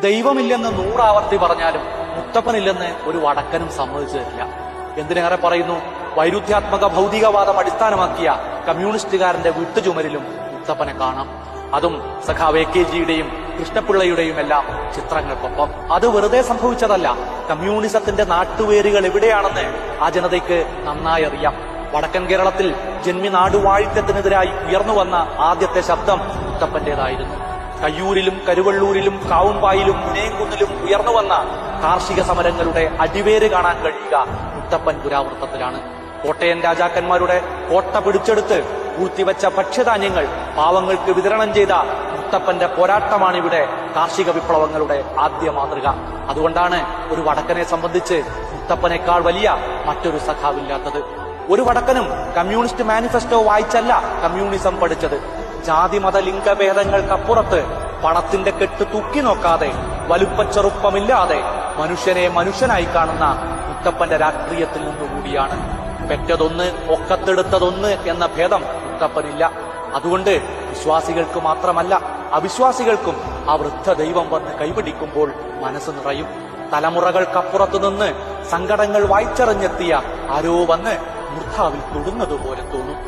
ദൈവമില്ലെന്ന് 100 ആവർത്തി പറഞ്ഞാലും മുത്തപ്പനില്ലെന്ന് ഒരു വടക്കനും സമ്മതിച്ചു തരില്ല. എന്തിനേറെ പറയുന്നു, വൈരുദ്ധ്യാത്മക ഭൗതികവാദം അടിസ്ഥാനമാക്കിയ കമ്മ്യൂണിസ്റ്റുകാരന്റെ വിട്ടുചുമരിലും മുത്തപ്പനെ കാണാം. അതും സഖാവ് AKGയുടെയും കൃഷ്ണപിള്ളയുടെയും എല്ലാം ചിത്രങ്ങൾക്കൊപ്പം. അത് വെറുതെ സംഭവിച്ചതല്ല. കമ്മ്യൂണിസത്തിന്റെ നാട്ടുവേരുകൾ എവിടെയാണെന്ന് ആ ജനതയ്ക്ക് നന്നായി അറിയാം. വടക്കൻ കേരളത്തിൽ ജന്മി നാടുവാഴിത്തത്തിനെതിരായി ഉയർന്നുവന്ന ആദ്യത്തെ ശബ്ദം മുത്തപ്പന്റേതായിരുന്നു. കയ്യൂരിലും കരുവള്ളൂരിലും കാവുംപായിലും മുനയംകുന്നിലും ഉയർന്നുവന്ന കാർഷിക സമരങ്ങളുടെ അടിവേര് കാണാൻ കഴിയുക മുത്തപ്പൻ പുരാവൃത്തത്തിലാണ്. കോട്ടയൻ രാജാക്കന്മാരുടെ കോട്ട പിടിച്ചെടുത്ത് പൂഴ്ത്തിവെച്ച ഭക്ഷ്യധാന്യങ്ങൾ പാവങ്ങൾക്ക് വിതരണം ചെയ്ത മുത്തപ്പന്റെ പോരാട്ടമാണിവിടെ കാർഷിക വിപ്ലവങ്ങളുടെ ആദ്യ മാതൃക. അതുകൊണ്ടാണ് ഒരു വടക്കനെ സംബന്ധിച്ച് മുത്തപ്പനേക്കാൾ വലിയ മറ്റൊരു സഖാവില്ലാത്തത്. ഒരു വടക്കനും കമ്മ്യൂണിസ്റ്റ് മാനിഫെസ്റ്റോ വായിച്ചല്ല കമ്മ്യൂണിസം പഠിച്ചത്. ജാതി മത ലിംഗഭേദങ്ങൾക്കപ്പുറത്ത് പണത്തിന്റെ കെട്ട് തൂക്കി നോക്കാതെ വലുപ്പച്ചെറുപ്പമില്ലാതെ മനുഷ്യനെ മനുഷ്യനായി കാണുന്ന മുത്തപ്പന്റെ രാഷ്ട്രീയത്തിൽ നിന്നുകൂടിയാണ്. പെറ്റതൊന്ന് ഒക്കത്തെടുത്തതൊന്ന് എന്ന ഭേദം മുത്തപ്പനില്ല. അതുകൊണ്ട് വിശ്വാസികൾക്ക് മാത്രമല്ല അവിശ്വാസികൾക്കും ആ വൃദ്ധ ദൈവം വന്ന് കൈപിടിക്കുമ്പോൾ മനസ്സ് നിറയും. തലമുറകൾക്കപ്പുറത്തുനിന്ന് സങ്കടങ്ങൾ വായിച്ചറിഞ്ഞെത്തിയ ആരോ വന്ന് മൂർധാവിൽ തൊടുന്നതുപോലെ തോന്നും.